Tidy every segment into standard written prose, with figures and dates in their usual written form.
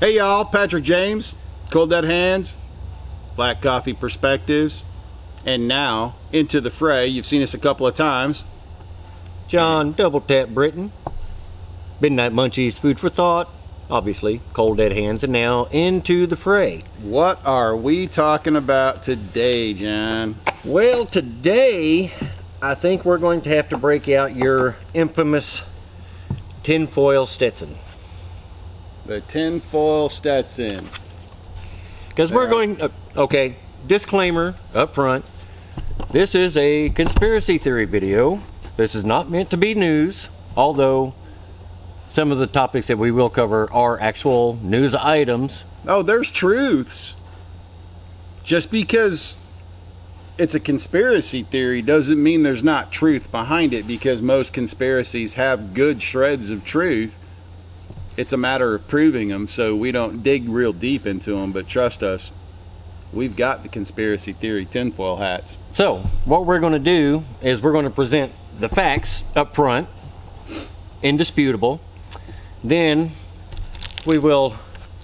Hey y'all, Patrick James, Cold Dead Hands, Black Coffee Perspectives, and now Into the Fray. You've seen us a couple of times. John Double Tap Britain, Midnight Munchies, Food for Thought, obviously Cold Dead Hands, and now Into the Fray. What are we talking about today, John? Well, today I think we're going to have to break out your infamous Tinfoil Stetson. The Tinfoil Stetson. Because we're going, okay, disclaimer up front. This is a conspiracy theory video. This is not meant to be news, although some of the topics that we will cover are actual news items. Oh, there's truths. Just because it's a conspiracy theory doesn't mean there's not truth behind it, because most conspiracies have good shreds of truth. It's a matter of proving them, so we don't dig real deep into them, but trust us, we've got the conspiracy theory tinfoil hats. So, what we're going to do is we're going to present the facts up front, indisputable. Then we will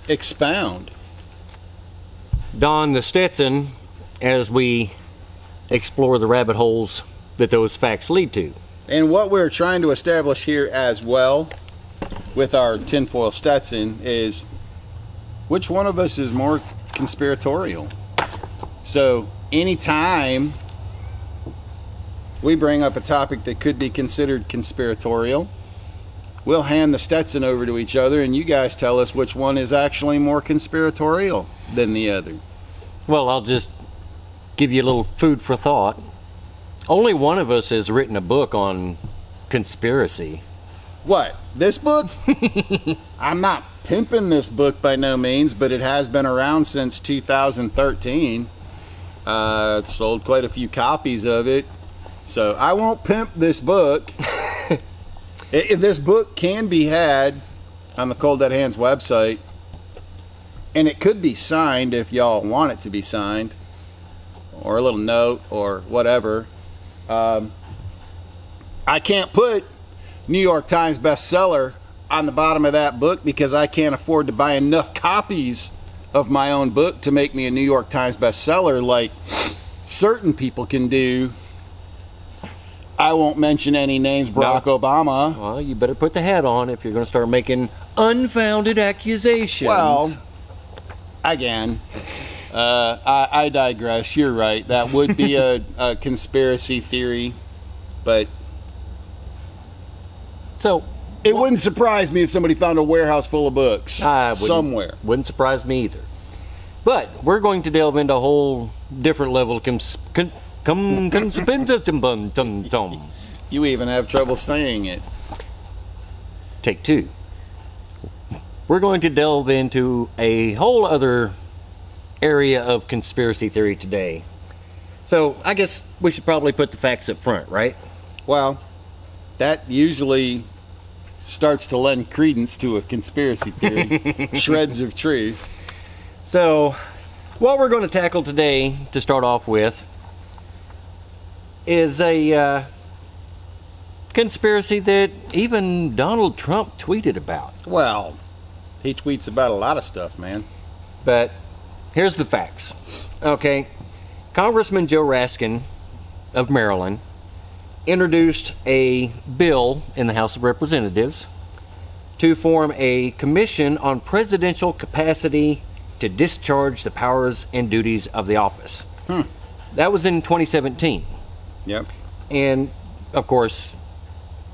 expound, don the Stetson as we explore the rabbit holes that those facts lead to. And what we're trying to establish here as well with our tinfoil Stetson is which one of us is more conspiratorial. So anytime we bring up a topic that could be considered conspiratorial, we'll hand the Stetson over to each other and you guys tell us which one is actually more conspiratorial than the other. Well, I'll just give you a little food for thought. Only one of us has written a book on conspiracy. What? This book? I'm not pimping this book by no means, but it has been around since 2013. I've sold quite a few copies of it, so I won't pimp this book. This book can be had on the Cold Dead Hands website, and it could be signed if y'all want it to be signed, or a little note or whatever. I can't put New York Times bestseller on the bottom of that book because I can't afford to buy enough copies of my own book to make me a New York Times bestseller like certain people can do. I won't mention any names, Barack Obama. Well, you better put the hat on if you're going to start making unfounded accusations. Well, again, I digress. You're right. That would be a conspiracy theory, but so it wouldn't surprise me if somebody found a warehouse full of books somewhere. Wouldn't surprise me either. But we're going to delve into a whole different level of You even have trouble saying it. Take two. We're going to delve into a whole other area of conspiracy theory today. So I guess we should probably put the facts up front, right? Well, that usually starts to lend credence to a conspiracy theory. Shreds of truth. So what we're going to tackle today, to start off with, is a conspiracy that even Donald Trump tweeted about. Well, he tweets about a lot of stuff, man. But here's the facts. Okay, Congressman Joe Raskin of Maryland introduced a bill in the House of Representatives to form a commission on presidential capacity to discharge the powers and duties of the office. That was in 2017. Yep. And, of course,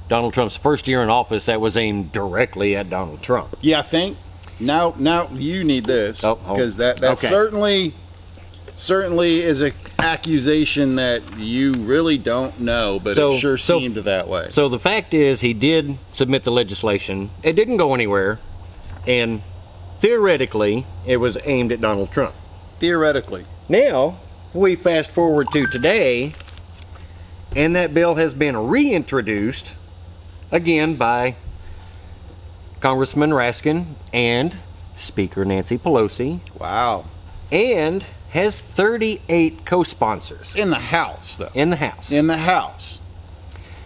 Donald Trump's first year in office, that was aimed directly at Donald Trump. Yeah, I think now you need this, because that okay. certainly is an accusation that you really don't know, but it sure seemed that way. So the fact is, he did submit the legislation. It didn't go anywhere, and theoretically, it was aimed at Donald Trump. Theoretically. Now, we fast forward to today, and that bill has been reintroduced again by Congressman Raskin and Speaker Nancy Pelosi. Wow. And has 38 co-sponsors. In the House, though. In the House. In the House.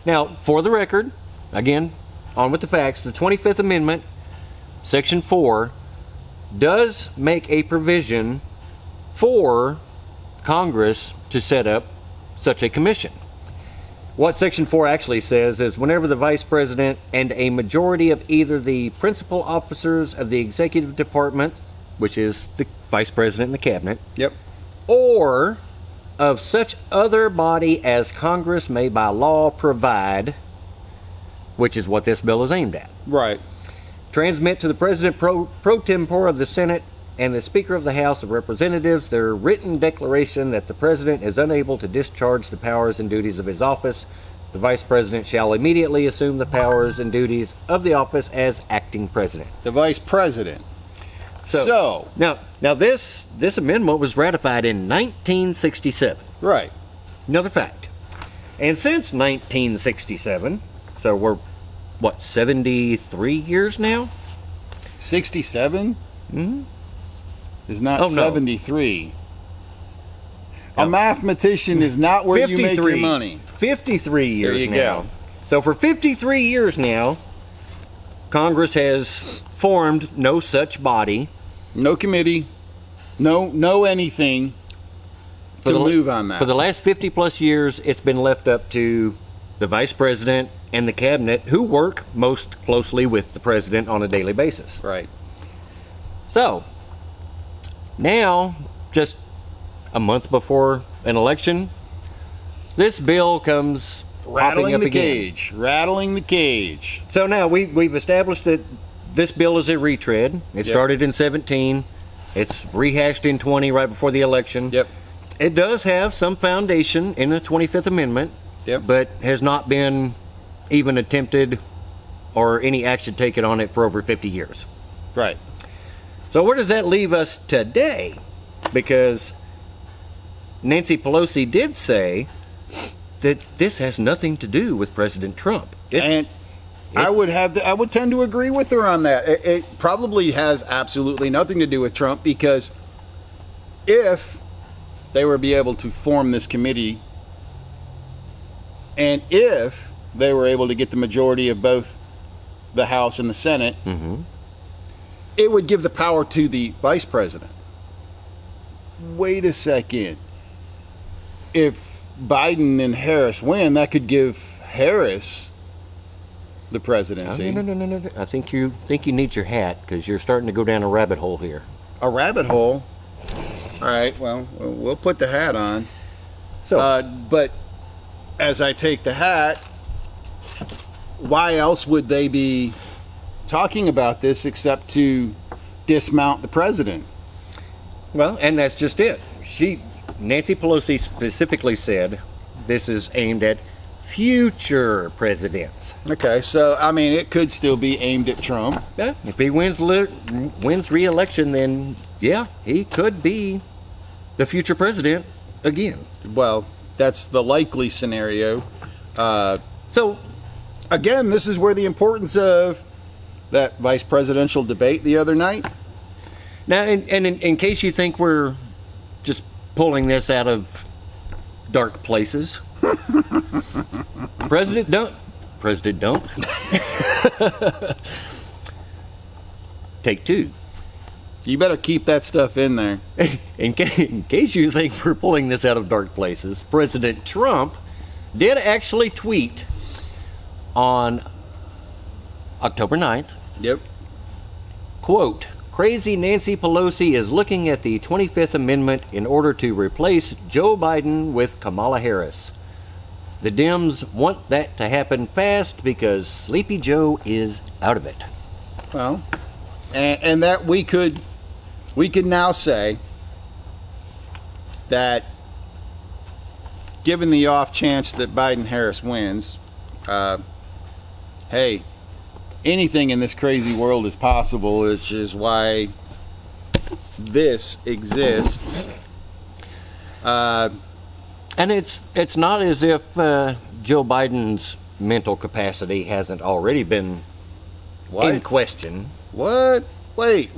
Now, for the record, again, on with the facts, the 25th Amendment, Section 4, does make a provision for Congress to set up such a commission. What Section 4 actually says is whenever the Vice President and a majority of either the principal officers of the executive department, which is the Vice President and the Cabinet, Yep. or of such other body as Congress may by law provide, which is what this bill is aimed at, Right. transmit to the President pro tempore of the Senate and the Speaker of the House of Representatives their written declaration that the President is unable to discharge the powers and duties of his office. The Vice President shall immediately assume the powers and duties of the office as acting President. The Vice President. So now this amendment was ratified in 1967. right. Another fact. And since 1967, so we're, 73 years now? 67 is not Oh, no. 73. A No. mathematician is not where you make your money. 53 years There you now. go. So for 53 years now, Congress has formed no such body No committee, no anything to move on that. For the last 50 plus years, it's been left up to the Vice President and the Cabinet, who work most closely with the President on a daily basis. Right. So, now, just a month before an election, this bill comes popping Rattling up the again. cage. Rattling the cage. So now we've established that this bill is a retread. It Yep. started in 17. It's rehashed in 20 right before the election. Yep. It does have some foundation in the 25th Amendment, Yep. but has not been even attempted or any action taken on it for over 50 years. Right. So where does that leave us today? Because Nancy Pelosi did say that this has nothing to do with President Trump. I would tend to agree with her on that. It probably has absolutely nothing to do with Trump, because if they were be able to form this committee, and if they were able to get the majority of both the House and the Senate, it would give the power to the Vice President. Wait a second. If Biden and Harris win, that could give Harris the presidency. No. I think you need your hat, because you're starting to go down a rabbit hole here. A rabbit hole. All right. Well, we'll put the hat on. So, But as I take the hat, why else would they be talking about this except to dismount the president? well, and that's just it. Nancy Pelosi specifically said this is aimed at future presidents. Okay, so I mean, it could still be aimed at Trump. Yeah, if he wins re-election, then yeah, he could be the future president again. Well, that's the likely scenario. So, Again, this is where the importance of that vice presidential debate the other night. now, in case you think we're just pulling this out of dark places, President Dump. Take two. You better keep that stuff in there. In case you think we're pulling this out of dark places, President Trump did actually tweet on October 9th, Yep. quote, "Crazy Nancy Pelosi is looking at the 25th Amendment in order to replace Joe Biden with Kamala Harris. The Dems want that to happen fast because Sleepy Joe is out of it." Well, and that we could now say that, given the off chance that Biden-Harris wins, hey, anything in this crazy world is possible, which is why this exists. And it's not as if Joe Biden's mental capacity hasn't already been in question. What? Wait.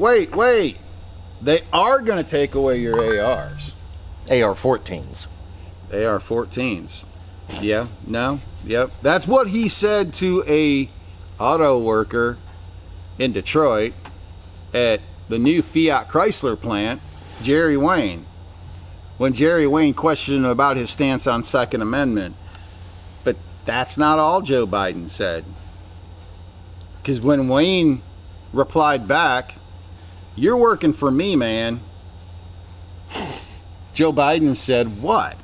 They are going to take away your ARs. AR-14s. AR-14s. Yeah, no, yep. That's what he said to a auto worker in Detroit at the new Fiat Chrysler plant, Jerry Wayne, when Jerry Wayne questioned him about his stance on Second Amendment. But that's not all Joe Biden said. Because when Wayne replied back, "You're working for me, man," Joe Biden said, "What?"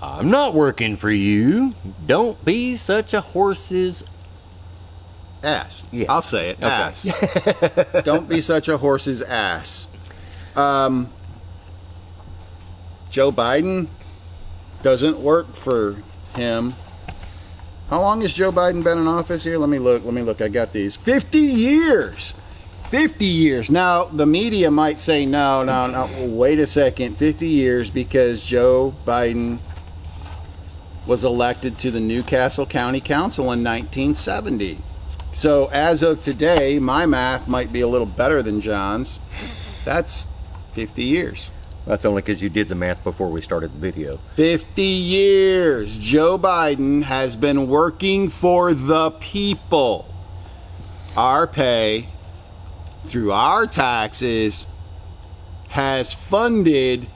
"I'm not working for you. Don't be such a horse's ass." Yes. I'll say it. Okay. Ass. Don't be such a horse's ass. Joe Biden doesn't work for him. How long has Joe Biden been in office here? Let me look. I got these. 50 years. 50 years. Now, the media might say, no. Wait a second. 50 years because Joe Biden was elected to the Newcastle County Council in 1970. So as of today, my math might be a little better than John's. That's 50 years. That's only because you did the math before we started the video. 50 years Joe Biden has been working for the people. Our pay, through our taxes, has funded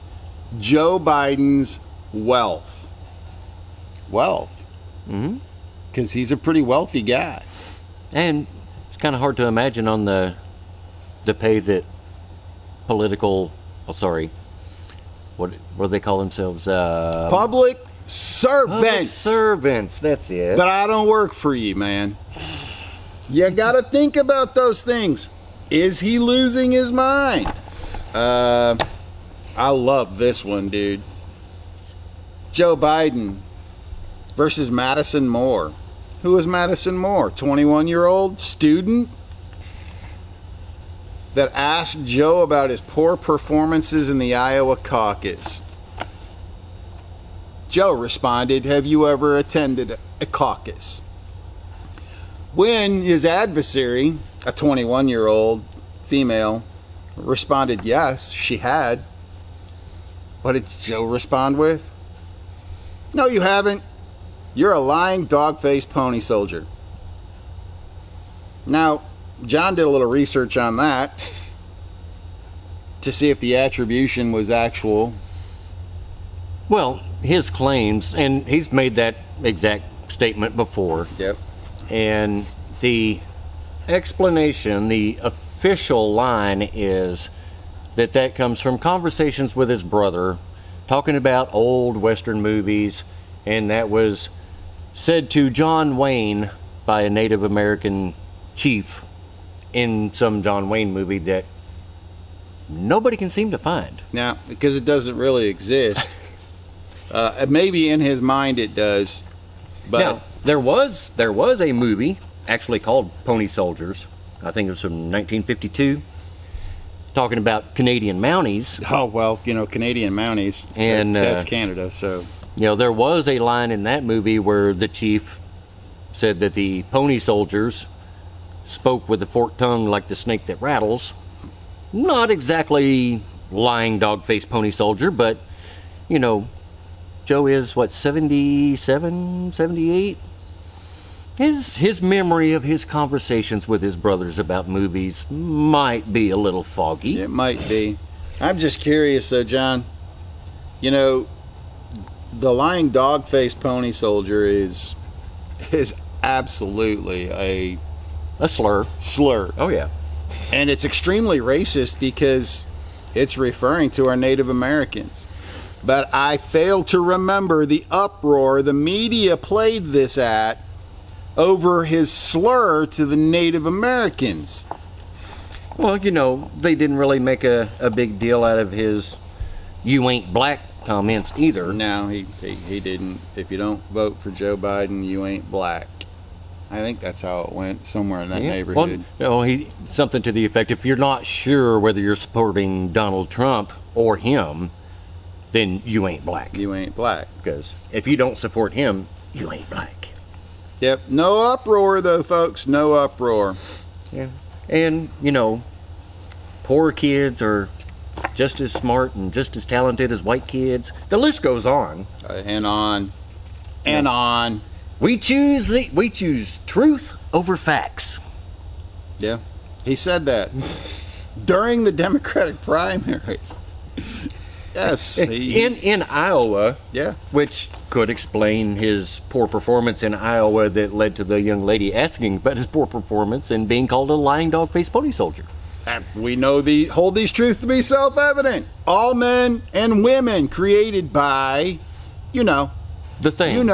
Joe Biden's wealth. Mm-hmm. Because he's a pretty wealthy guy. And it's kind of hard to imagine on the pay that what do they call themselves? Public servants. Public servants, that's it. But I don't work for you, man. You gotta think about those things. Is he losing his mind? I love this one, dude. Joe Biden versus Madison Moore. Who is Madison Moore? 21-year-old student that asked Joe about his poor performances in the Iowa caucus. Joe responded, "Have you ever attended a caucus?" When his adversary, a 21-year-old female, responded, yes, she had. What did Joe respond with? "No, you haven't. You're a lying dog-faced pony soldier." Now, John did a little research on that to see if the attribution was actual. Well, his claims, and he's made that exact statement before. Yep. And the explanation, the official line is that comes from conversations with his brother, talking about old Western movies, and that was said to John Wayne by a Native American chief in some John Wayne movie that nobody can seem to find. Now, because it doesn't really exist. Maybe in his mind it does. But now, there was a movie actually called Pony Soldiers. I think it was from 1952, talking about Canadian Mounties. Oh, well, Canadian Mounties. And that's Canada, so. There was a line in that movie where the chief said that the Pony Soldiers spoke with a forked tongue like the snake that rattles. Not exactly lying dog-faced pony soldier, but, Joe is, 77, 78? His memory of his conversations with his brothers about movies might be a little foggy. It might be. I'm just curious, though, John. The lying dog-faced pony soldier is absolutely a slur. Oh, yeah. And it's extremely racist because it's referring to our Native Americans. But I fail to remember the uproar the media played this at over his slur to the Native Americans. Well, they didn't really make a big deal out of his "you ain't black" comments either. No, he didn't. If you don't vote for Joe Biden, you ain't black. I think that's how it went, somewhere in that neighborhood. Well, something to the effect, if you're not sure whether you're supporting Donald Trump or him, then you ain't black. You ain't black. Because if you don't support him, you ain't black. Yep. No uproar, though, folks. No uproar. Yeah. And, poor kids are just as smart and just as talented as white kids. The list goes on. And on. And on. We choose truth over facts. Yeah. He said that. during the Democratic primary. Yes. In Iowa, yeah. which could explain his poor performance in Iowa that led to the young lady asking about his poor performance and being called a lying dog-faced pony soldier. We know hold these truths to be self-evident. All men and women created by, the thing.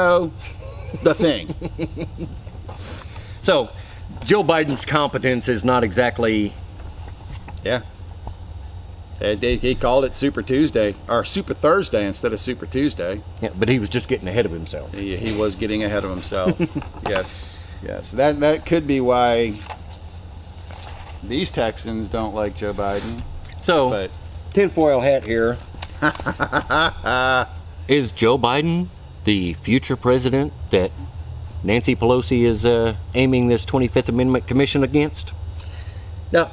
The thing. So, Joe Biden's competence is not exactly... Yeah. He called it Super Tuesday, or Super Thursday instead of Super Tuesday. Yeah, but he was just getting ahead of himself. He was getting ahead of himself. Yes. That could be why these Texans don't like Joe Biden. So, tinfoil hat here. Is Joe Biden the future president that Nancy Pelosi is aiming this 25th Amendment Commission against? Now,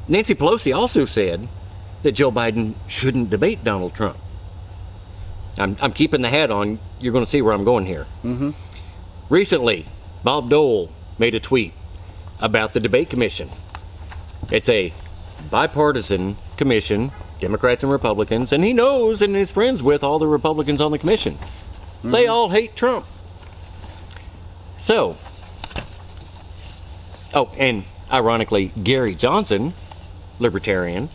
Nancy Pelosi also said that Joe Biden shouldn't debate Donald Trump. I'm keeping the hat on. You're going to see where I'm going here. Mm-hmm. Recently, Bob Dole made a tweet about the debate commission. It's a bipartisan commission, Democrats and Republicans, and he knows and is friends with all the Republicans on the commission. Mm-hmm. They all hate Trump. So, and ironically, Gary Johnson, libertarian,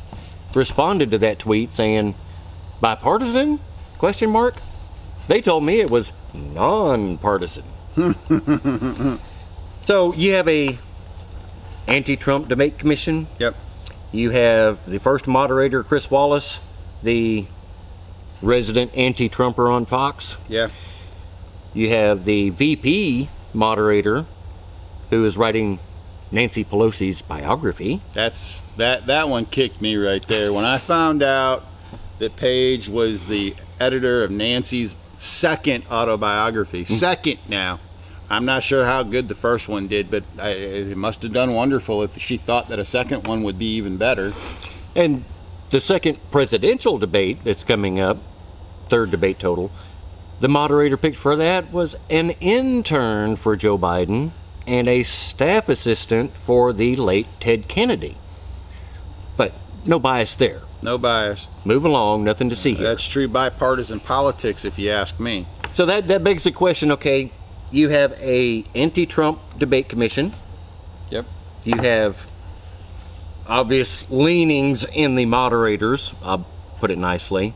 responded to that tweet saying, bipartisan? ? They told me it was non-partisan. So you have a anti-Trump debate commission. Yep. You have the first moderator, Chris Wallace, the resident anti-Trumper on Fox. Yeah. You have the VP moderator, who is writing Nancy Pelosi's biography. That one kicked me right there. When I found out that Paige was the editor of Nancy's second autobiography. Second now. I'm not sure how good the first one did, but it must have done wonderful if she thought that a second one would be even better. And the second presidential debate that's coming up, third debate total, the moderator picked for that was an intern for Joe Biden and a staff assistant for the late Ted Kennedy. But no bias there. No bias. Move along, nothing to see here. That's true bipartisan politics, if you ask me. So that begs the question, okay, you have a anti-Trump debate commission. Yep. You have obvious leanings in the moderators, I'll put it nicely.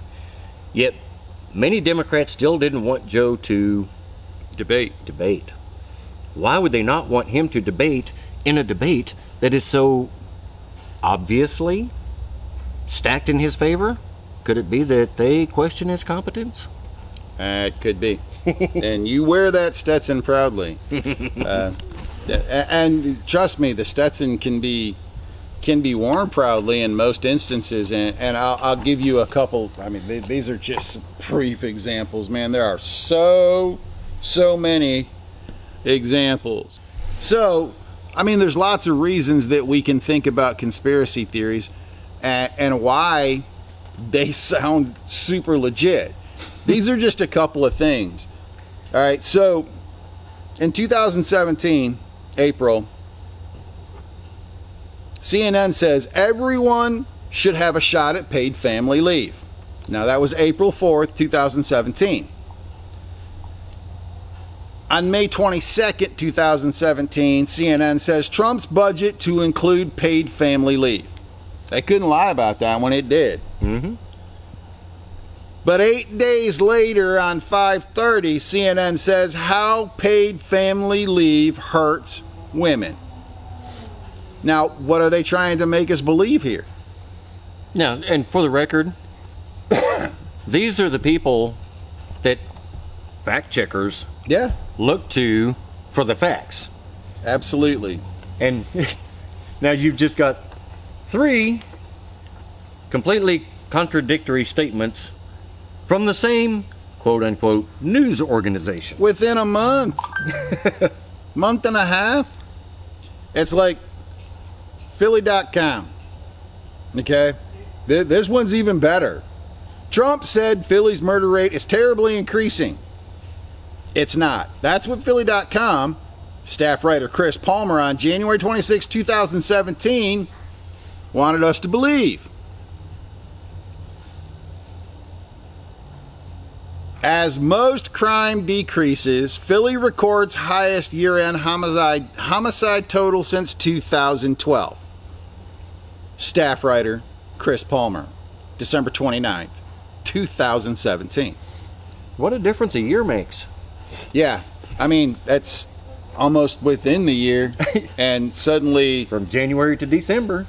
Yet many Democrats still didn't want Joe to debate. Why would they not want him to debate in a debate that is so obviously stacked in his favor? Could it be that they question his competence? It could be. And you wear that Stetson proudly. And trust me, the Stetson can be worn proudly in most instances. And I'll give you a couple. I mean, these are just brief examples, man. There are so many examples. So, I mean, there's lots of reasons that we can think about conspiracy theories and why they sound super legit. These are just a couple of things. All right, so in 2017, April, CNN says everyone should have a shot at paid family leave. Now, that was April 4th, 2017. On May 22nd, 2017, CNN says Trump's budget to include paid family leave. They couldn't lie about that when it did. Mm-hmm. But 8 days later, on 5:30, CNN says how paid family leave hurts women. Now, what are they trying to make us believe here? Now, and for the record, these are the people that fact checkers look to for the facts. Absolutely. And now you've just got 3 completely contradictory statements from the same quote-unquote news organization. Within a month. Month and a half. It's like Philly.com. Okay? This one's even better. Trump said Philly's murder rate is terribly increasing. It's not. That's what Philly.com, staff writer Chris Palmer on January 26, 2017, wanted us to believe. As most crime decreases, Philly records highest year-end homicide total since 2012. Staff writer Chris Palmer, December 29th, 2017. What a difference a year makes. Yeah, I mean, that's almost within the year, and suddenly From January to December.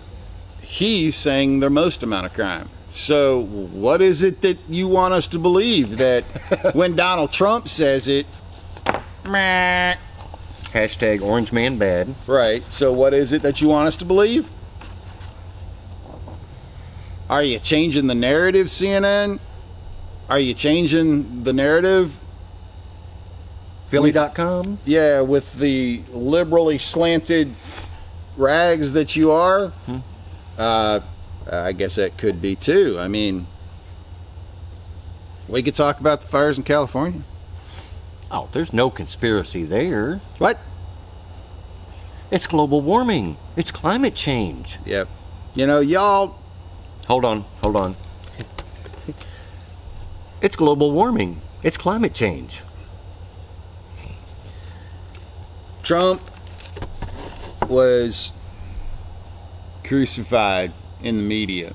he's saying the most amount of crime. So what is it that you want us to believe? That when Donald Trump says it, meh. Hashtag Orange Man Bad. Right, so what is it that you want us to believe? Are you changing the narrative, CNN? Are you changing the narrative? Philly.com. Yeah, with the liberally slanted rags that you are? I guess that could be too. I mean, we could talk about the fires in California. Oh, there's no conspiracy there. What? It's global warming. It's climate change. Yep. You know, y'all... Hold on. It's global warming. It's climate change. Trump was crucified in the media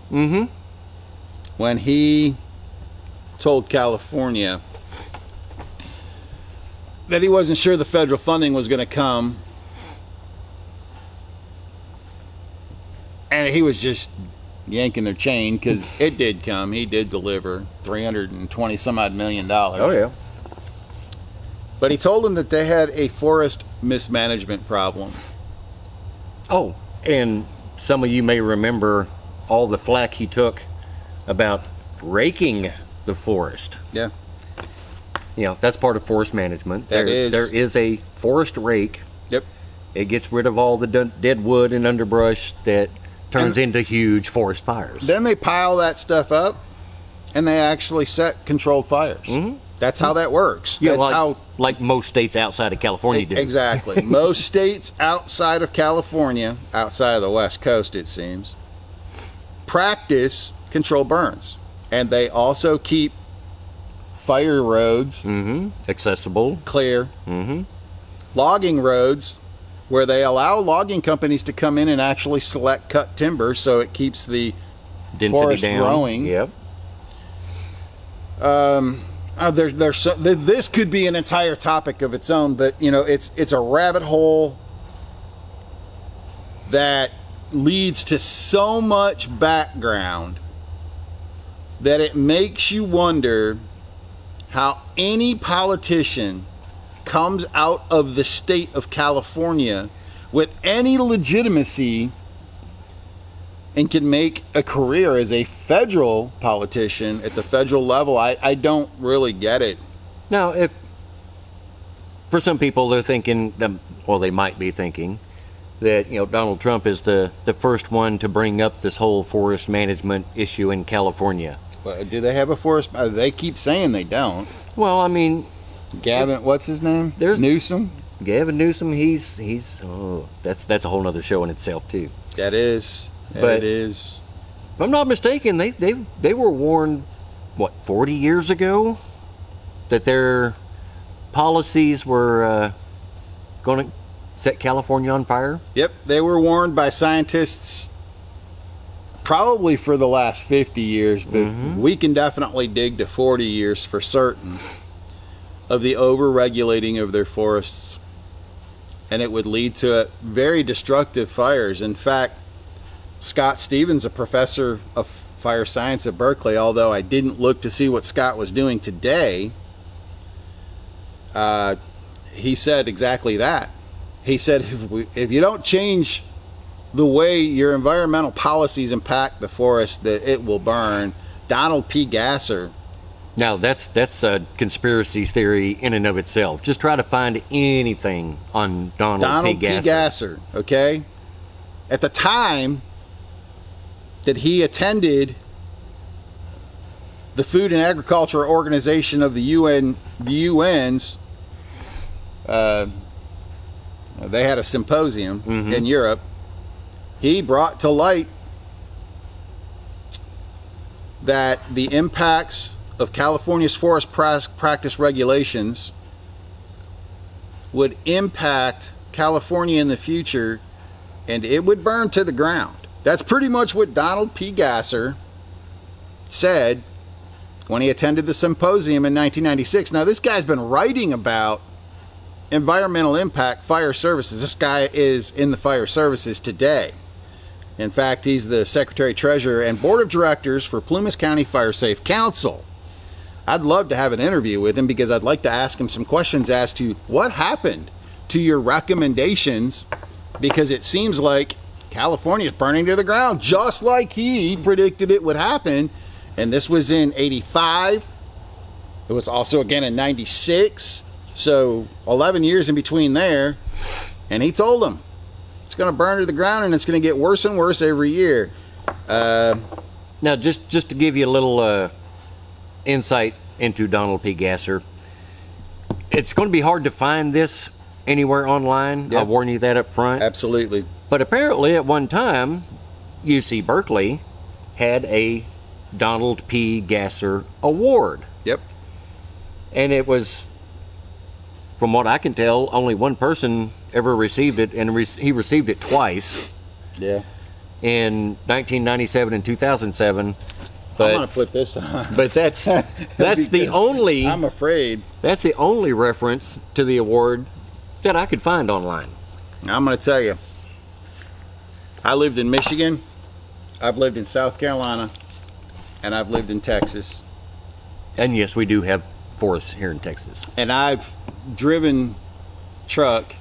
when he told California that he wasn't sure the federal funding was going to come, and he was just yanking their chain because it did come. He did deliver $320 some odd million. Oh, yeah. But he told them that they had a forest mismanagement problem. Oh, and some of you may remember all the flack he took about raking the forest. Yeah. You know, that's part of forest management. That is. There is a forest rake. Yep. It gets rid of all the dead wood and underbrush that turns into huge forest fires. Then they pile that stuff up, and they actually set controlled fires. That's how that works. Yeah, That's like most states outside of California do. Exactly. Most states outside of California, outside of the West Coast, it seems, practice controlled burns, and they also keep fire roads accessible, clear, logging roads where they allow logging companies to come in and actually select cut timber, so it keeps the density forest down. growing. Yep. This could be an entire topic of its own, but you know, it's a rabbit hole that leads to so much background that it makes you wonder how any politician comes out of the state of California with any legitimacy and can make a career as a federal politician at the federal level. I don't really get it. Now, if for some people they're thinking, well, they might be thinking that, you know, Donald Trump is the first one to bring up this whole forest management issue in California. Well, do they have a forest? They keep saying they don't. Well, I mean, Gavin, what's his name? There's Newsom. Gavin Newsom. He's that's a whole other show in itself too. That is. But it is. If I'm not mistaken, they were warned, what, 40 years ago, that their policies were going to set California on fire. Yep, they were warned by scientists probably for the last 50 years, but we can definitely dig to 40 years for certain of the over-regulating of their forests, and it would lead to very destructive fires. In fact, Scott Stevens, a professor of fire science at Berkeley, although I didn't look to see what Scott was doing today, he said exactly that. He said, if you don't change the way your environmental policies impact the forest, that it will burn. Donald P. Gasser. Now, that's a conspiracy theory in and of itself. Just try to find anything on Donald P. Gasser, okay? At the time that he attended the Food and Agriculture Organization of the UN's, they had a symposium in Europe. He brought to light that the impacts of California's forest practice regulations would impact California in the future, and it would burn to the ground. That's pretty much what Donald P. Gasser said when he attended the symposium in 1996. Now, this guy's been writing about environmental impact fire services. This guy is in the fire services today. In fact, he's the Secretary Treasurer and Board of Directors for Plumas County Fire Safe Council. I'd love to have an interview with him because I'd like to ask him some questions as to what happened to your recommendations, because it seems like California's burning to the ground just like he predicted it would happen. And this was in 85. It was also again in 96. So 11 years in between there. And he told them it's going to burn to the ground, and it's going to get worse and worse every year. Now, just to give you a little insight into Donald P. Gasser, it's going to be hard to find this anywhere online. Yep. I'll warn you that up front. Absolutely. But apparently at one time, UC Berkeley had a Donald P. Gasser Award. Yep. And it was, from what I can tell, only one person ever received it, and he received it twice. Yeah. In 1997 and 2007. But, I'm gonna put this on. But that's the only. I'm afraid. That's the only reference to the award that I could find online. I'm gonna tell you. I lived in Michigan. I've lived in South Carolina, and I've lived in Texas. And yes, we do have forests here in Texas. And I've driven truck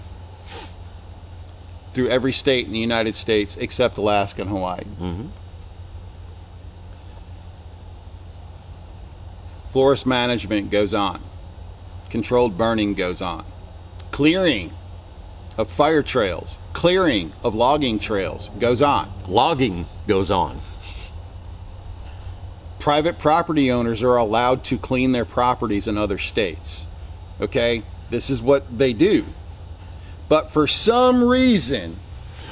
through every state in the United States except Alaska and Hawaii. Mm-hmm. Forest management goes on. Controlled burning goes on. Clearing of fire trails, clearing of logging trails goes on. Logging goes on. Private property owners are allowed to clean their properties in other states. Okay? This is what they do. But for some reason,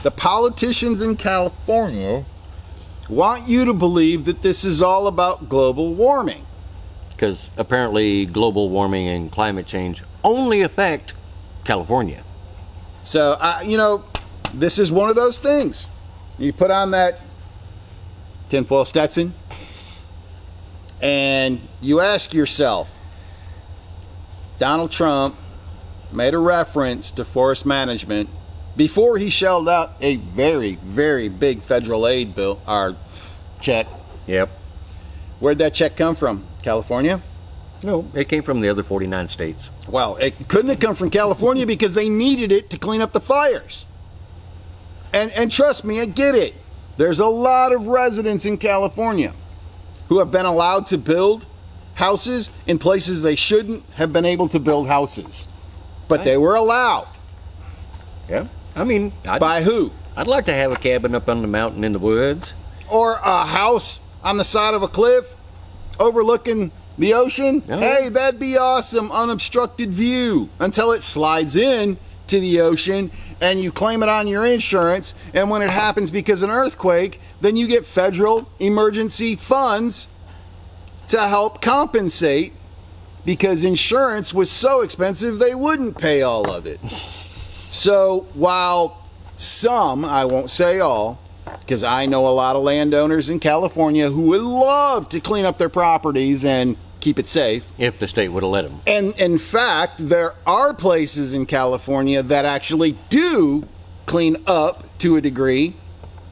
the politicians in California want you to believe that this is all about global warming. Because apparently global warming and climate change only affect California. So, this is one of those things. You put on that tinfoil Stetson and you ask yourself, Donald Trump made a reference to forest management before he shelled out a very, very big federal aid bill, or check. Yep. Where'd that check come from? California? No, it came from the other 49 states. Well, it couldn't have come from California because they needed it to clean up the fires. And trust me, I get it. There's a lot of residents in California who have been allowed to build houses in places they shouldn't have been able to build houses. But they were allowed. Yeah. I mean, By who? I'd like to have a cabin up on the mountain in the woods. Or a house on the side of a cliff overlooking the ocean. Oh. Hey, that'd be awesome. Unobstructed view until it slides in to the ocean and you claim it on your insurance. And when it happens because of an earthquake, then you get federal emergency funds to help compensate, because insurance was so expensive they wouldn't pay all of it. So while some, I won't say all, because I know a lot of landowners in California who would love to clean up their properties and keep it safe. If the state would have let them. And in fact, there are places in California that actually do clean up to a degree,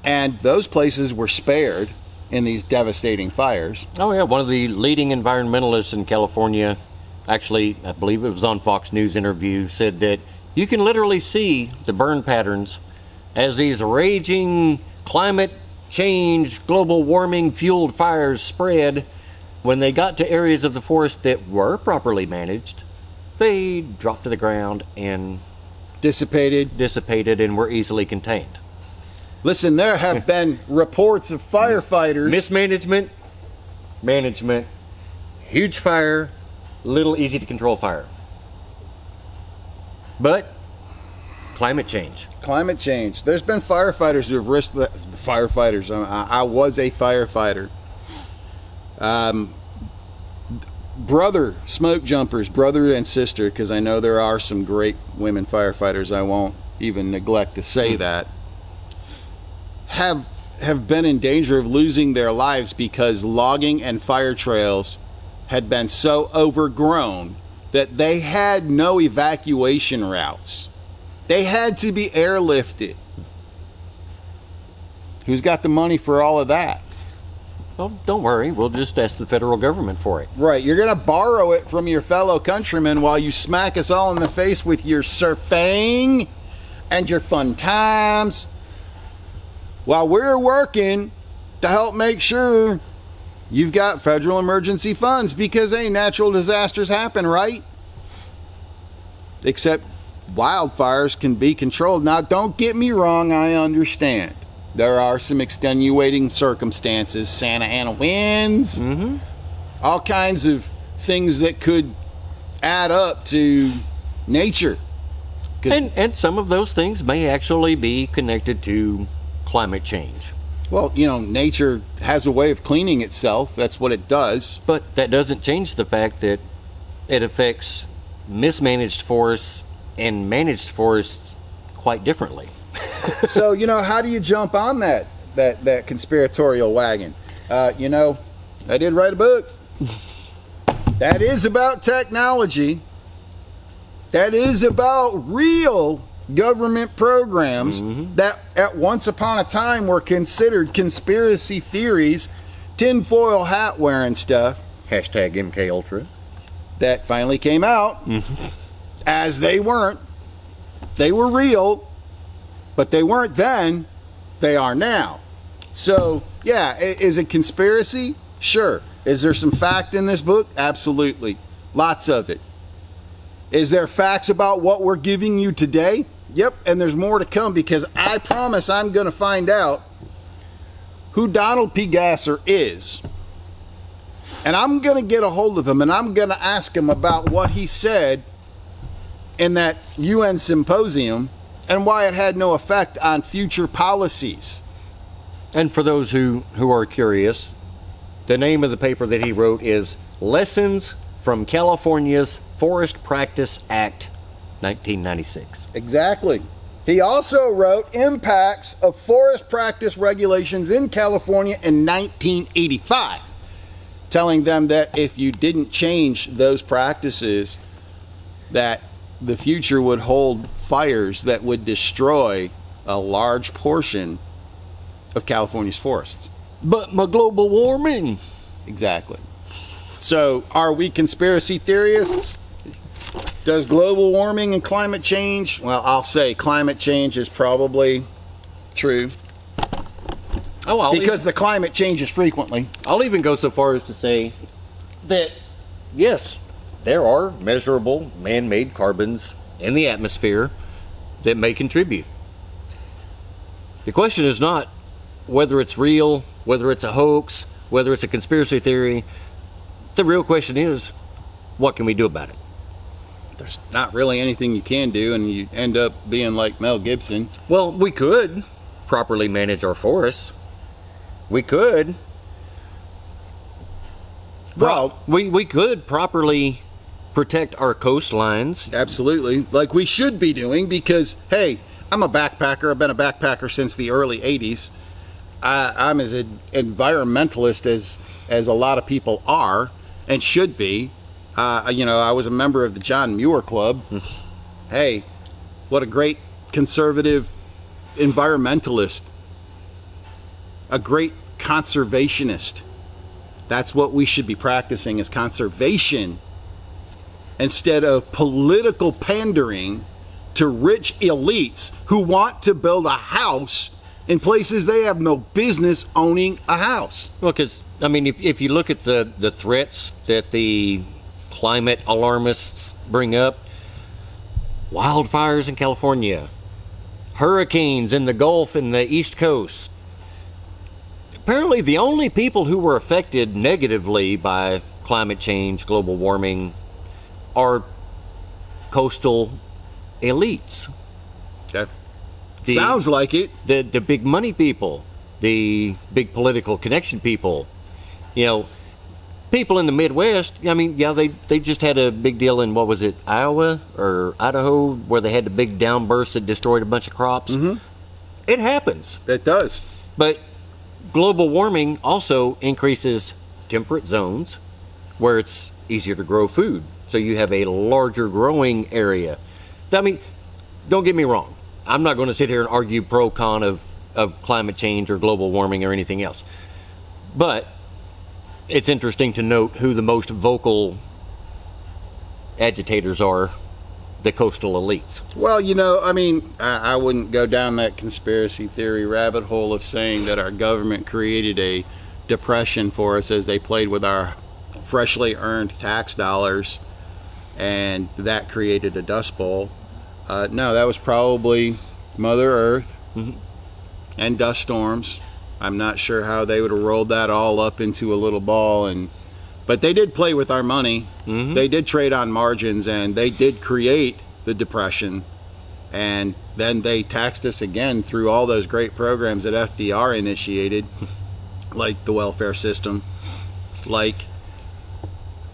and those places were spared in these devastating fires. Oh yeah, one of the leading environmentalists in California, actually, I believe it was on Fox News interview, said that you can literally see the burn patterns as these raging climate change, global warming fueled fires spread. When they got to areas of the forest that were properly managed, they dropped to the ground and dissipated and were easily contained. Listen, there have been reports of firefighters. Mismanagement, management, huge fire, little easy to control fire. But climate change. Climate change. There's been firefighters who have risked I was a firefighter. Brother smoke jumpers, brother and sister, because I know there are some great women firefighters, I won't even neglect to say that, have been in danger of losing their lives because logging and fire trails had been so overgrown that they had no evacuation routes. They had to be airlifted. Who's got the money for all of that? Well, don't worry. We'll just ask the federal government for it. Right. You're going to borrow it from your fellow countrymen while you smack us all in the face with your surfing and your fun times, while we're working to help make sure you've got federal emergency funds, because, hey, natural disasters happen, right? Except wildfires can be controlled. Now, don't get me wrong, I understand. There are some extenuating circumstances, Santa Ana winds, all kinds of things that could add up to nature. And some of those things may actually be connected to climate change. Well, you know, nature has a way of cleaning itself. That's what it does. But that doesn't change the fact that it affects mismanaged forests and managed forests quite differently. So, you know, how do you jump on that conspiratorial wagon? You know, I did write a book that is about technology, that is about real government programs that at once upon a time were considered conspiracy theories, tinfoil hat wearing stuff. Hashtag MK Ultra. That finally came out as they weren't. They were real, but they weren't then. They are now. So, yeah, is it conspiracy? Sure. Is there some fact in this book? Absolutely. Lots of it. Is there facts about what we're giving you today? Yep, and there's more to come, because I promise I'm going to find out who Donald P. Gasser is. And I'm going to get a hold of him, and I'm going to ask him about what he said in that UN symposium and why it had no effect on future policies. And for those who are curious, the name of the paper that he wrote is Lessons from California's Forest Practice Act, 1996. Exactly. He also wrote Impacts of Forest Practice Regulations in California in 1985, telling them that if you didn't change those practices, that the future would hold fires that would destroy a large portion of California's forests. But my global warming. Exactly. So, are we conspiracy theorists? Does global warming and climate change? Well, I'll say climate change is probably true. Because the climate changes frequently. I'll even go so far as to say that, yes, there are measurable man-made carbons in the atmosphere that may contribute. The question is not whether it's real, whether it's a hoax, whether it's a conspiracy theory. The real question is, what can we do about it? There's not really anything you can do, and you end up being like Mel Gibson. Well, we could properly manage our forests. We could. Well, we could properly protect our coastlines. Absolutely. Like we should be doing, because, hey, I'm a backpacker. I've been a backpacker since the early 80s. I'm as an environmentalist as a lot of people are and should be. You know, I was a member of the John Muir Club. Hey, what a great conservative environmentalist. A great conservationist. That's what we should be practicing, is conservation, instead of political pandering to rich elites who want to build a house in places they have no business owning a house. Well, because, I mean, if you look at the threats that the climate alarmists bring up, wildfires in California, hurricanes in the Gulf and the East Coast. Apparently, the only people who were affected negatively by climate change, global warming, are coastal elites. That sounds like it. The big money people, the big political connection people. You know, people in the Midwest, I mean, yeah, they just had a big deal in, what was it, Iowa or Idaho, where they had the big downburst that destroyed a bunch of crops. Mm-hmm. It happens. It does. But global warming also increases temperate zones where it's easier to grow food. So you have a larger growing area. I mean, don't get me wrong. I'm not going to sit here and argue pro-con of climate change or global warming or anything else. But it's interesting to note who the most vocal agitators are, the coastal elites. Well, you know, I mean, I wouldn't go down that conspiracy theory rabbit hole of saying that our government created a depression for us as they played with our freshly earned tax dollars, and that created a dust bowl. No, that was probably Mother Earth and dust storms. I'm not sure how they would have rolled that all up into a little ball, but they did play with our money. Mm-hmm. They did trade on margins, and they did create the depression. And then they taxed us again through all those great programs that FDR initiated, like the welfare system, like.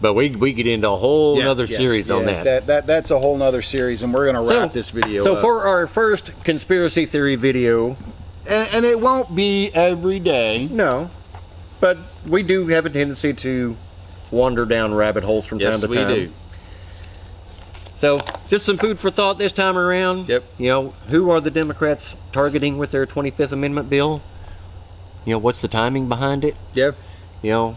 But we get into a whole other series on that. That's a whole nother series, and we're going to wrap this video up. So for our first conspiracy theory video. And it won't be every day. No. But we do have a tendency to wander down rabbit holes from time to time. Yes, we do. So, just some food for thought this time around. Yep. You know, who are the Democrats targeting with their 25th Amendment bill? You know, what's the timing behind it? Yep. You know,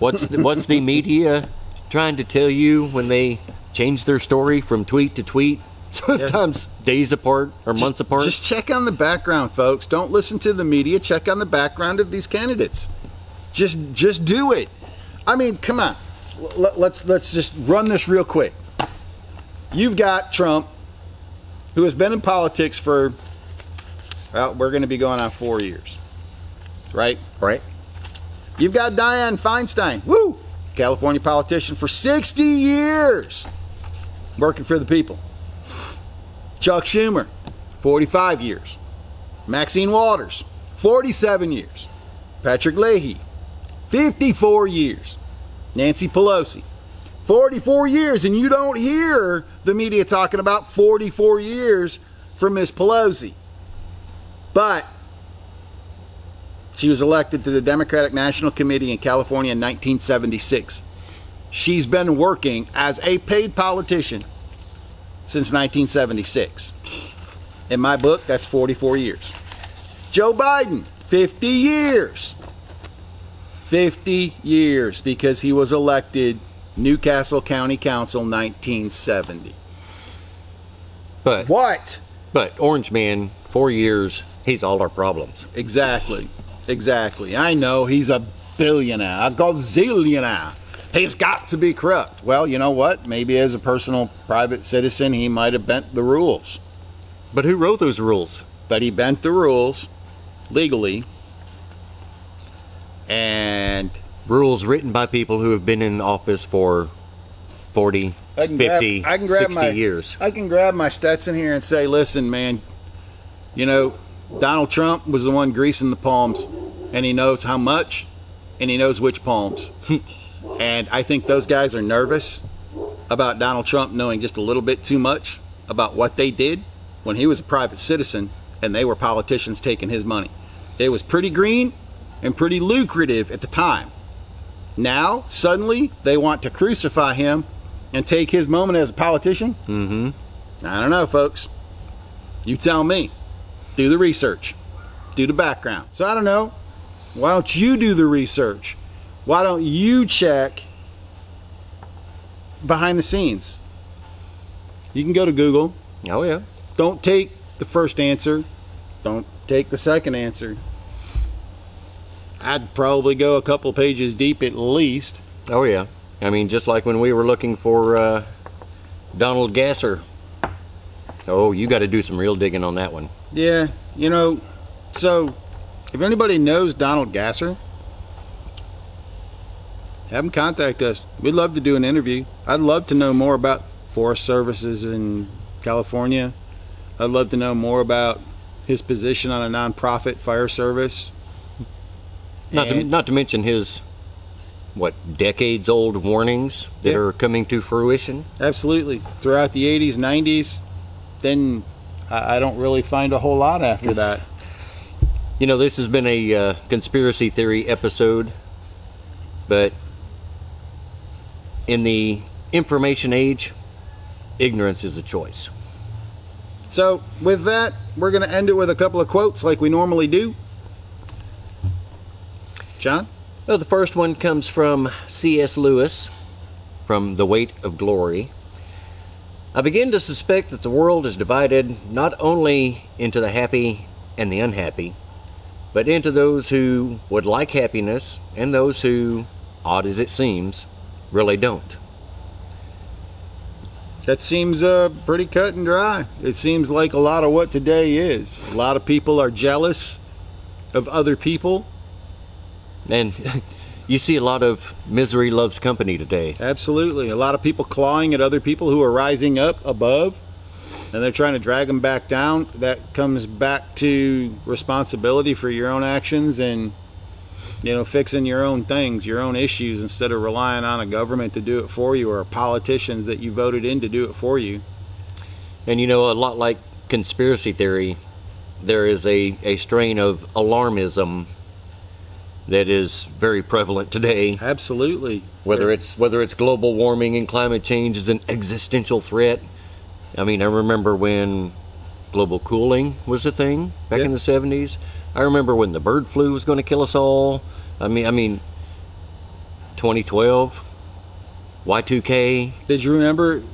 what's the media trying to tell you when they change their story from tweet to tweet? Sometimes days apart or months apart. Just check on the background, folks. Don't listen to the media. Check on the background of these candidates. Just do it. I mean, come on. Let's just run this real quick. You've got Trump, who has been in politics for, well, we're going to be going on 4 years. Right? Right. You've got Dianne Feinstein, woo, California politician for 60 years, working for the people. Chuck Schumer, 45 years. Maxine Waters, 47 years. Patrick Leahy, 54 years. Nancy Pelosi, 44 years. And you don't hear the media talking about 44 years from Miss Pelosi. But she was elected to the Democratic National Committee in California in 1976. She's been working as a paid politician since 1976. In my book, that's 44 years. Joe Biden, 50 years. 50 years, because he was elected Newcastle County Council 1970. But what? But Orange Man, 4 years, he's all our problems. Exactly. I know he's a billionaire, a gazillionaire. He's got to be corrupt. Well, you know what? Maybe as a personal private citizen, he might have bent the rules. But who wrote those rules? But he bent the rules legally. And rules written by people who have been in office for 40, 50, 60 years. I can grab my Stetson here and say, listen, man, you know, Donald Trump was the one greasing the palms, and he knows how much, and he knows which palms. And I think those guys are nervous about Donald Trump knowing just a little bit too much about what they did when he was a private citizen and they were politicians taking his money. It was pretty green and pretty lucrative at the time. Now, suddenly, they want to crucify him and take his moment as a politician? Mm-hmm. I don't know, folks. You tell me. Do the research. Do the background. So I don't know. Why don't you do the research? Why don't you check behind the scenes? You can go to Google. Oh, yeah. Don't take the first answer. Don't take the second answer. I'd probably go a couple pages deep at least. Oh, yeah. I mean, just like when we were looking for Donald Gasser. Oh, you got to do some real digging on that one. Yeah, you know, so if anybody knows Donald Gasser, have them contact us. We'd love to do an interview. I'd love to know more about forest services in California. I'd love to know more about his position on a nonprofit fire service. Not to mention his decades-old warnings that are coming to fruition. Absolutely. Throughout the 80s, 90s, then I don't really find a whole lot after that. You know, this has been a conspiracy theory episode, but in the information age, ignorance is a choice. So with that, we're going to end it with a couple of quotes like we normally do. John? Well, the first one comes from C.S. Lewis, from The Weight of Glory. I begin to suspect that the world is divided not only into the happy and the unhappy, but into those who would like happiness and those who, odd as it seems, really don't. That seems pretty cut and dry. It seems like a lot of what today is. A lot of people are jealous of other people. And you see a lot of misery loves company today. Absolutely. A lot of people clawing at other people who are rising up above, and they're trying to drag them back down. That comes back to responsibility for your own actions and, you know, fixing your own things, your own issues, instead of relying on a government to do it for you or politicians that you voted in to do it for you. And you know, a lot like conspiracy theory, there is a strain of alarmism that is very prevalent today. Absolutely. Whether it's global warming and climate change is an existential threat. I mean, I remember when global cooling was a thing back in the 70s. I remember when the bird flu was going to kill us all. I mean, 2012, Y2K. Did you remember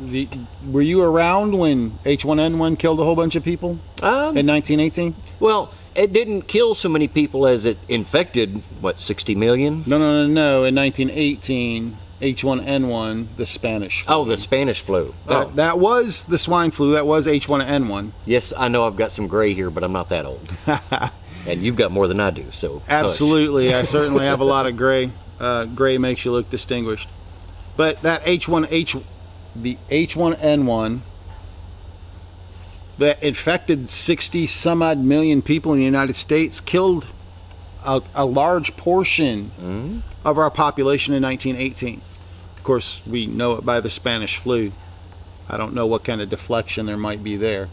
were you around when H1N1 killed a whole bunch of people in 1918? Well, it didn't kill so many people as it infected, 60 million? No. In 1918, H1N1, the Spanish flu. Oh, the Spanish flu. That was the swine flu. That was H1N1. Yes, I know I've got some gray here, but I'm not that old. And you've got more than I do, so absolutely. I certainly have a lot of gray. Gray makes you look distinguished. But that the H1N1 that infected 60 some odd million people in the United States, killed a large portion of our population in 1918. Of course, we know it by the Spanish flu. I don't know what kind of deflection there might be there.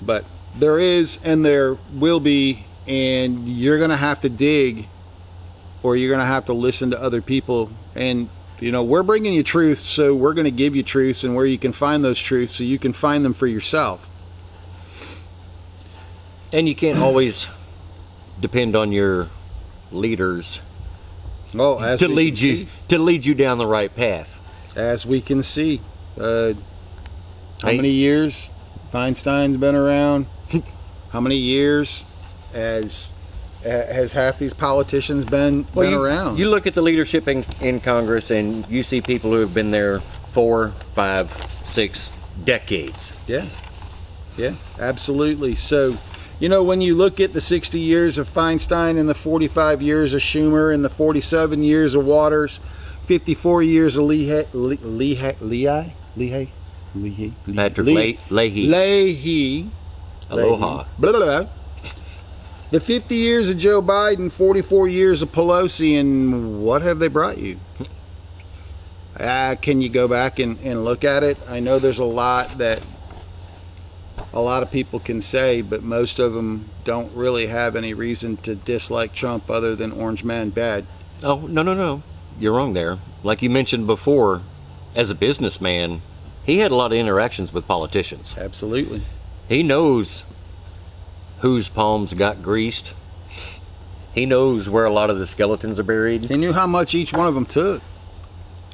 But there is, and there will be, and you're going to have to dig, or you're going to have to listen to other people. And, you know, we're bringing you truth, so we're going to give you truths and where you can find those truths so you can find them for yourself. And you can't always depend on your leaders to lead you down the right path. As we can see, how many years Feinstein's been around? How many years has half these politicians been around? You look at the leadership in Congress, and you see people who have been there 4, 5, 6 decades. Yeah, absolutely. So, you know, when you look at the 60 years of Feinstein and the 45 years of Schumer and the 47 years of Waters, 54 years of Leahy. Aloha. Blah, blah, blah. The 50 years of Joe Biden, 44 years of Pelosi, and what have they brought you? Can you go back and look at it? I know there's a lot that a lot of people can say, but most of them don't really have any reason to dislike Trump other than Orange Man bad. Oh, no. You're wrong there. Like you mentioned before, as a businessman, he had a lot of interactions with politicians. Absolutely. He knows whose palms got greased. He knows where a lot of the skeletons are buried. He knew how much each one of them took.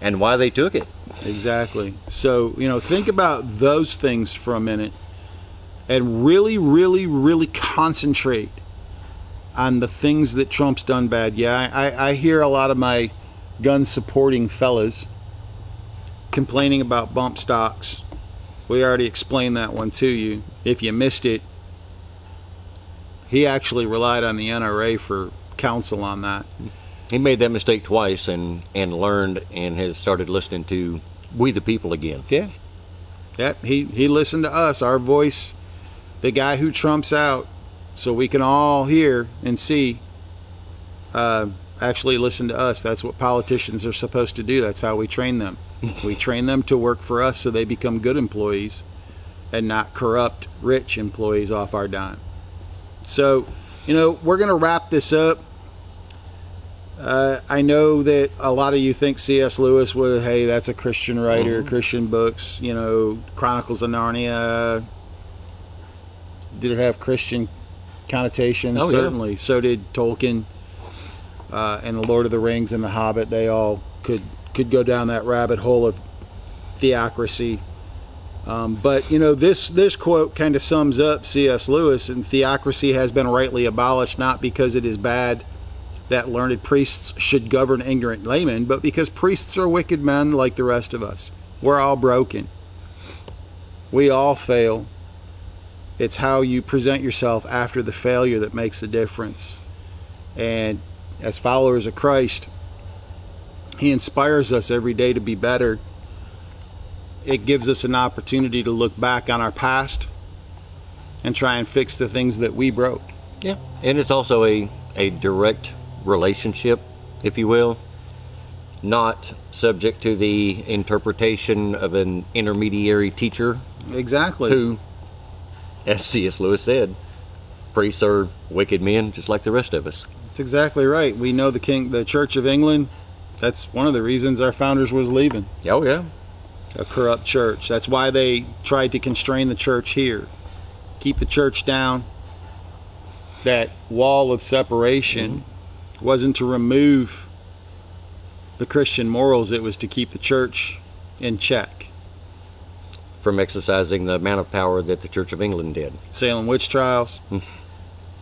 And why they took it. Exactly. So, you know, think about those things for a minute and really, really, really concentrate on the things that Trump's done bad. Yeah, I hear a lot of my gun-supporting fellas complaining about bump stocks. We already explained that one to you. If you missed it, he actually relied on the NRA for counsel on that. He made that mistake twice and learned and has started listening to We the People again. Yeah. He listened to us, our voice, the guy who trumps out, so we can all hear and see actually listen to us. That's what politicians are supposed to do. That's how we train them. We train them to work for us so they become good employees and not corrupt, rich employees off our dime. So, we're going to wrap this up. I know that a lot of you think C.S. Lewis was, hey, that's a Christian writer, Christian books, Chronicles of Narnia. Did it have Christian connotations? Oh, certainly. Yeah. So did Tolkien and The Lord of the Rings and The Hobbit. They all could go down that rabbit hole of theocracy. But this quote kind of sums up C.S. Lewis. And theocracy has been rightly abolished, not because it is bad that learned priests should govern ignorant laymen, but because priests are wicked men like the rest of us. We're all broken. We all fail. It's how you present yourself after the failure that makes the difference. And as followers of Christ, He inspires us every day to be better. It gives us an opportunity to look back on our past and try and fix the things that we broke. Yeah, and it's also a direct relationship, if you will, not subject to the interpretation of an intermediary teacher. Exactly. Who, as C.S. Lewis said, priests are wicked men just like the rest of us. That's exactly right. We know the Church of England, that's one of the reasons our founders was leaving. Oh, yeah. A corrupt church. That's why they tried to constrain the church here. Keep the church down. That wall of separation wasn't to remove the Christian morals, it was to keep the church in check. From exercising the amount of power that the Church of England did. Salem witch trials.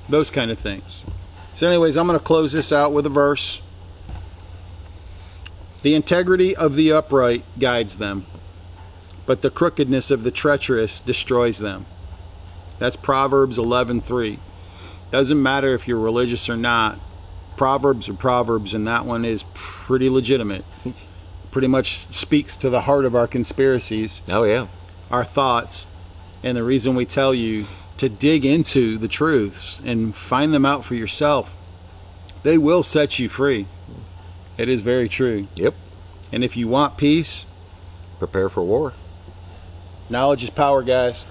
Those kind of things. So anyways, I'm going to close this out with a verse. The integrity of the upright guides them, but the crookedness of the treacherous destroys them. That's Proverbs 11:3. Doesn't matter if you're religious or not. Proverbs are Proverbs, and that one is pretty legitimate. Pretty much speaks to the heart of our conspiracies. Oh, yeah. Our thoughts, and the reason we tell you to dig into the truths and find them out for yourself. They will set you free. It is very true. Yep. And if you want peace, prepare for war. Knowledge is power, guys.